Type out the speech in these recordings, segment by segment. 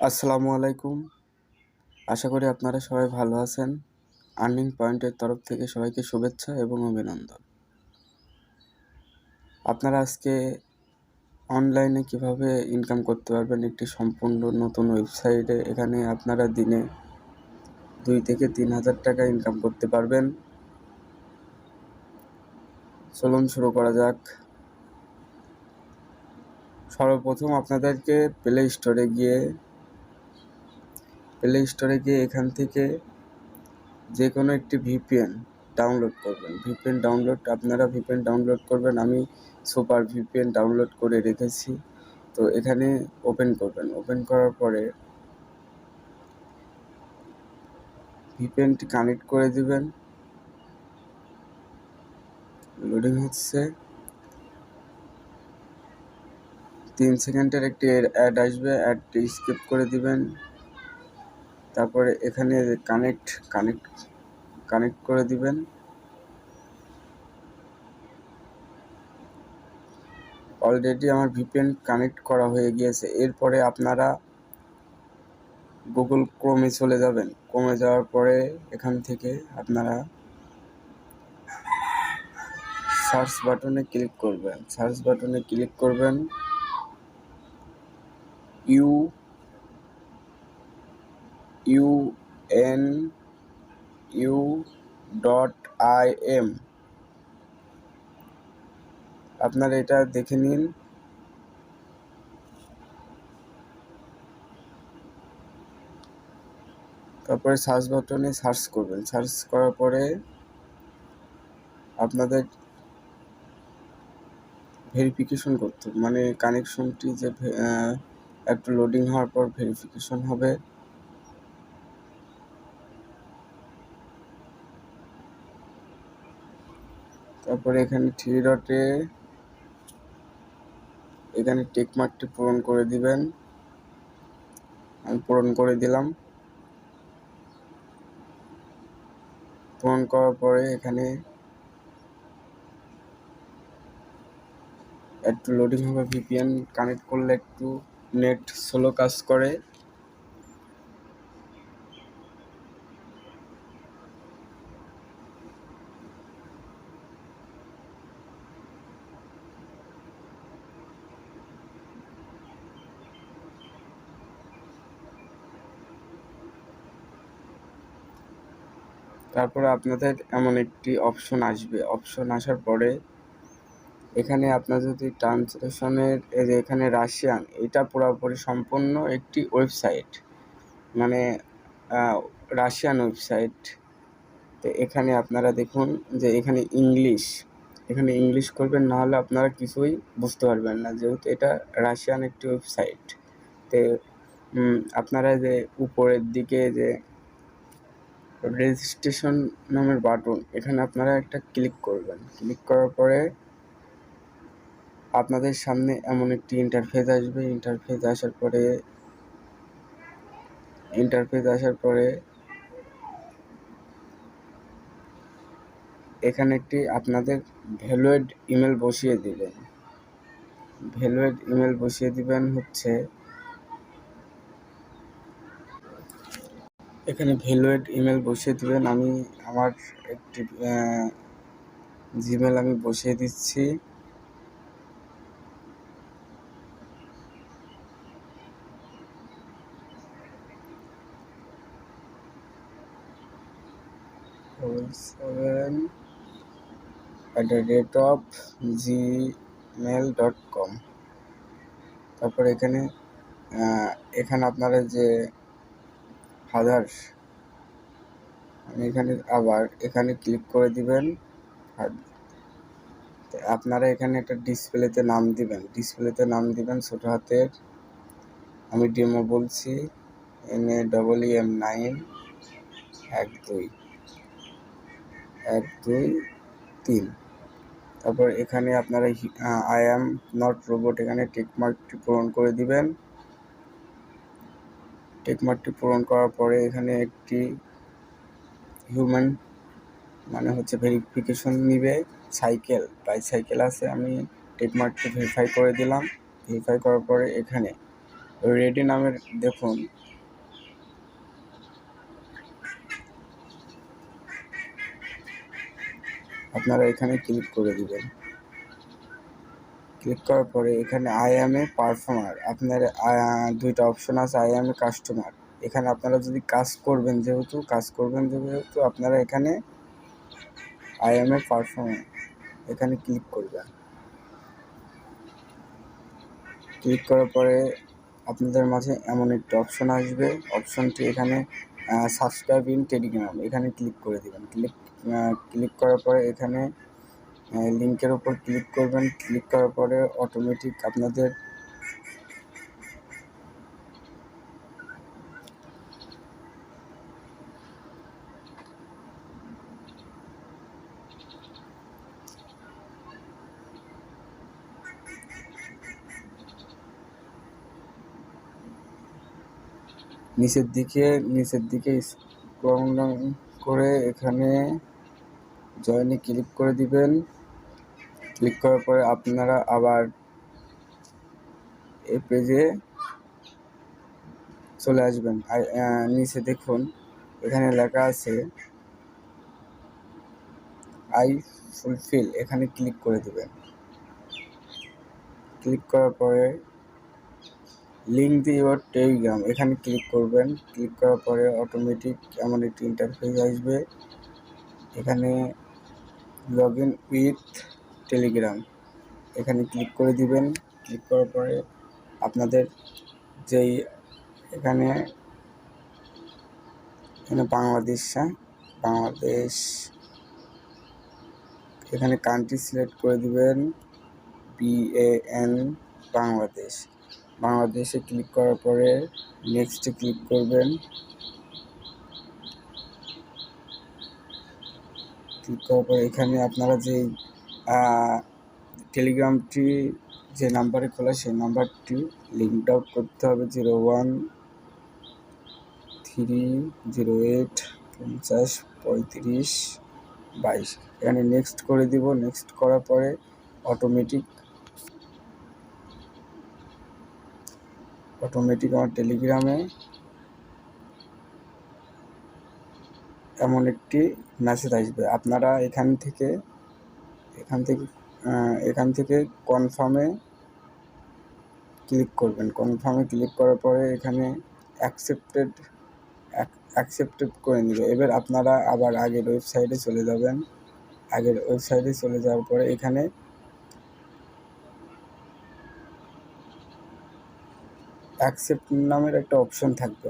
আসসালামু আলাইকুম। আশা করি আপনারা সবাই ভালো আছেন। আর্নিং পয়েন্টের তরফ থেকে সবাইকে শুভেচ্ছা এবং অভিনন্দন। আপনারা আজকে অনলাইনে কিভাবে ইনকাম করতে পারবেন একটি সম্পূর্ণ নতুন ওয়েবসাইটে। এখানে আপনারা দিনে 2 থেকে 3,000 টাকা ইনকাম করতে পারবেন। চলুন শুরু করা যাক। সর্বপ্রথম আপনাদেরকে প্লে স্টোরে গিয়ে এখান থেকে যে কোনো একটি ভিপিএন ডাউনলোড করবেন। আপনারা ভিপিএন ডাউনলোড করবেন। আমি সুপার ভিপিএন ডাউনলোড করে রেখেছি। তো এখানে ওপেন করবেন। ওপেন করার পরে ভিপিএনটি কানেক্ট করে দিবেন। লোডিং হচ্ছে। 3 সেকেন্ডের একটি অ্যাড আসবে, অ্যাডটি স্কিপ করে দিবেন। তারপরে এখানে কানেক্ট করে দিবেন। অলরেডি আমার ভিপিএন কানেক্ট করা হয়ে গিয়েছে। এরপরে আপনারা গুগল ক্রোমে চলে যাবেন। ক্রোমে যাওয়ার পরে এখান থেকে আপনারা সার্চ বাটনে ক্লিক করবেন। UNU.IM আপনারা এটা দেখে নিন। তারপরে সার্চ বাটনে সার্চ করবেন। সার্চ করার পরে আপনাদের ভেরিফিকেশন করতে হবে, মানে কানেকশনটি যে একটু লোডিং হওয়ার পর ভেরিফিকেশন হবে। তারপরে এখানে 3 ডটে এখানে টিক মার্কটি পূরণ করে দিবেন। আমি পূরণ করে দিলাম। পূরণ করার পরে এখানে একটু লোডিং হবে। ভিপিএন কানেক্ট করলে একটু নেট স্লো কাজ করে। তারপরে আপনাদের এমন একটি অপশন আসবে। অপশন আসার পরে এখানে আপনার যদি ট্রান্সলেশনের এখানে রাশিয়ান, এটা পুরোপুরি সম্পূর্ণ একটি ওয়েবসাইট, মানে রাশিয়ান ওয়েবসাইট। তো এখানে আপনারা দেখুন যে এখানে ইংলিশ করবেন, না হলে আপনারা কিছুই বুঝতে পারবেন না, যেহেতু এটা রাশিয়ান একটি ওয়েবসাইট। তো আপনারা যে উপরের দিকে যে রেজিস্ট্রেশন নামের বাটন, এখানে আপনারা একটা ক্লিক করবেন। ক্লিক করার পরে আপনাদের সামনে এমন একটি ইন্টারফেস আসবে। ইন্টারফেস আসার পরে এখানে একটি আপনাদের ভ্যালিড ইমেল বসিয়ে দিবেন। হচ্ছে এখানে ভ্যালিড ইমেল বসিয়ে দিবেন। আমি আমার একটি জিমেল আমি বসিয়ে দিচ্ছি। gmail.com। তারপরে এখানে আপনারা যে এখানে ক্লিক করে দিবেন। আপনারা এখানে একটা ডিসপ্লেতে নাম দিবেন ছোট হাতের। আমি ডেমো বলছি, NAEM9 123। তারপর এখানে আপনারা আই অ্যাম নট রোবট, এখানে টিকমার্কটি পূরণ করে দিবেন। টিকমার্কটি পূরণ করার পরে এখানে একটি হিউম্যান, মানে হচ্ছে ভেরিফিকেশন নিবে। বাইসাইকেল আছে, আমি টিকমার্কটি ভেরিফাই করে দিলাম। ভেরিফাই করার পরে এখানে রেডি নামের দেখুন আপনারা এখানে ক্লিক করে দিবেন। ক্লিক করার পরে এখানে আই অ্যাম এ পারফর্মার, আপনার দুইটা অপশন আছে, আই অ্যাম এ কাস্টমার। এখানে আপনারা যদি কাজ করবেন যেহেতু আপনারা এখানে আই অ্যাম এ পারফর্মার এখানে ক্লিক করবেন। ক্লিক করার পরে আপনাদের মাঝে এমন একটা অপশন আসবে, অপশনটি এখানে সাবস্ক্রাইব ইন টেলিগ্রাম, এখানে ক্লিক করে দেবেন। ক্লিক করার পরে এখানে লিঙ্কের উপর ক্লিক করবেন। ক্লিক করার পরে অটোমেটিক আপনাদের নিচের দিকে স্ক্রল ডাউন করে এখানে জয়েনে ক্লিক করে দিবেন। ক্লিক করার পরে আপনারা আবার এই পেজে চলে আসবেন। নিচে দেখুন এখানে লেখা আছে আই ফুলফিল, এখানে ক্লিক করে দিবেন। ক্লিক করার পরে লিঙ্ক দিয়ে ইউর টেলিগ্রাম, এখানে ক্লিক করবেন। ক্লিক করার পরে অটোমেটিক এমন একটি ইন্টারফেস আসবে, এখানে লগ ইন উইথ টেলিগ্রাম, এখানে ক্লিক করে দিবেন। ক্লিক করার পরে আপনাদের যেই এখানে বাংলাদেশ এখানে কান্ট্রি সিলেক্ট করে দিবেন, BAN বাংলাদেশে ক্লিক করার পরে নেক্সটে ক্লিক করবেন। ক্লিক করার পরে এখানে আপনারা যেই টেলিগ্রামটি যে নাম্বারে খোলা সেই নাম্বারটি লিঙ্ক আউট করতে হবে, 01308503522। এখানে নেক্সট করে দিব। নেক্সট করার পরে অটোমেটিক আমার টেলিগ্রামে এমন একটি মেসেজ আসবে। আপনারা এখান থেকে কনফার্মে ক্লিক করবেন। কনফার্মে ক্লিক করার পরে এখানে অ্যাকসেপ্টেড করে নেবে। এবার আপনারা আবার আগের ওয়েবসাইটে চলে যাবেন। আগের ওয়েবসাইটে চলে যাওয়ার পরে এখানে অ্যাকসেপ্ট নামের একটা অপশন থাকবে,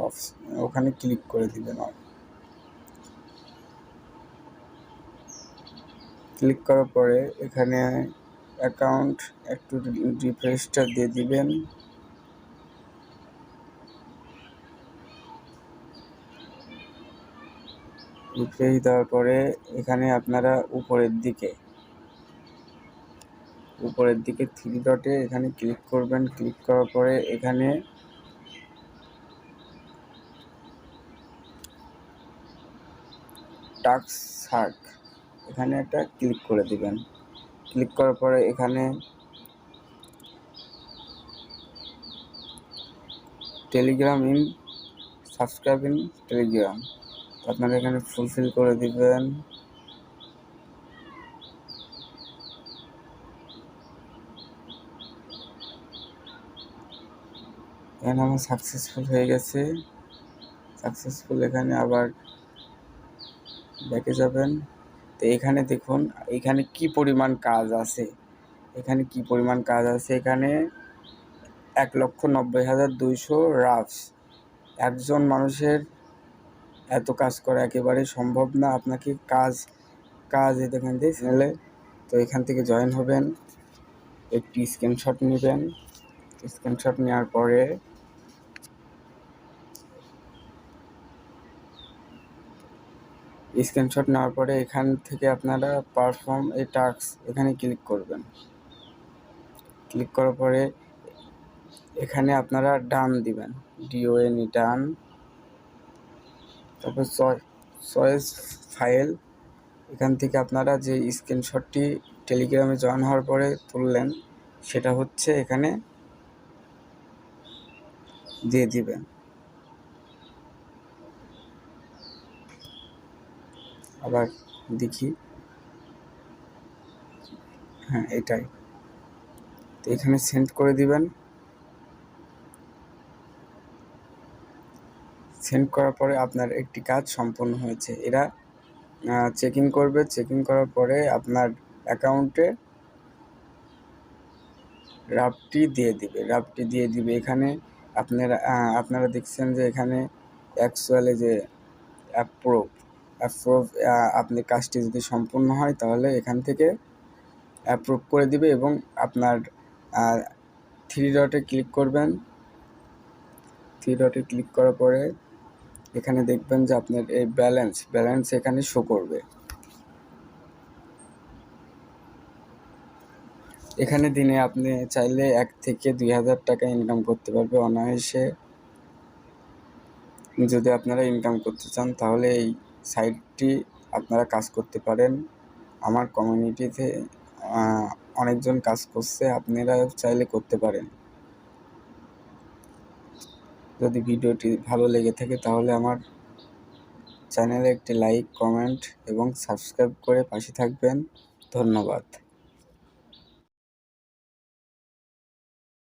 ওখানে ক্লিক করে দিবেন। ক্লিক করার পরে এখানে অ্যাকাউন্ট একটু রিফ্রেশটা দিয়ে দিবেন। রিফ্রেশ দেওয়ার পরে এখানে আপনারা উপরের দিকে 3 ডটে এখানে ক্লিক করবেন। ক্লিক করার পরে এখানে টাস্ক সার্চ, এখানে একটা ক্লিক করে দিবেন। ক্লিক করার পরে এখানে সাবস্ক্রাইব ইন টেলিগ্রাম, আপনারা এখানে ফুলফিল করে দিবেন। এখানে আমার সাকসেসফুল হয়ে গেছে। এখানে আবার ব্যাকে যাবেন। তো এখানে দেখুন এখানে কি পরিমাণ কাজ আছে। এখানে 1,90,200 রাফস। একজন মানুষের এত কাজ করা একেবারেই সম্ভব না। আপনাকে কাজ এখান থেকে চ্যানেলে, তো এখান থেকে জয়েন হবেন। একটি স্ক্রিনশট নেবেন। স্ক্রিনশট নেওয়ার পরে এখান থেকে আপনারা পারফর্ম এ টাস্ক, এখানে ক্লিক করবেন। ক্লিক করার পরে এখানে আপনারা ডান দিবেন, DON ডান। তারপর চয়েস ফাইল, এখান থেকে আপনারা যে স্ক্রিনশটটি টেলিগ্রামে জয়েন হওয়ার পরে তুললেন সেটা হচ্ছে এখানে দিয়ে দিবেন। আবার দেখি, হ্যাঁ এটাই, তো এখানে সেন্ড করে দিবেন। সেন্ড করার পরে আপনার একটি কাজ সম্পন্ন হয়েছে। এরা চেকিং করবে, চেকিং করার পরে আপনার অ্যাকাউন্টে রাফটি দিয়ে দিবে। এখানে আপনারা দেখছেন যে এখানে অ্যাকচুয়ালি যে অ্যাপ্রুভ আপনি কাজটি যদি সম্পূর্ণ হয় তাহলে এখান থেকে অ্যাপ্রুভ করে দিবে এবং আপনার 3 ডটে ক্লিক করবেন। 3 ডটে ক্লিক করার পরে এখানে দেখবেন যে আপনার এই ব্যালেন্স এখানে শো করবে। এখানে দিনে আপনি চাইলে 1 থেকে 2,000 টাকা ইনকাম করতে পারবে অনায়াসে। যদি আপনারা ইনকাম করতে চান তাহলে এই সাইটটি আপনারা কাজ করতে পারেন। আমার কমিউনিটিতে অনেকজন কাজ করছে, আপনারা চাইলে করতে পারেন। যদি ভিডিওটি ভালো লেগে থাকে তাহলে আমার চ্যানেলে একটি লাইক, কমেন্ট এবং সাবস্ক্রাইব করে পাশে থাকবেন। ধন্যবাদ।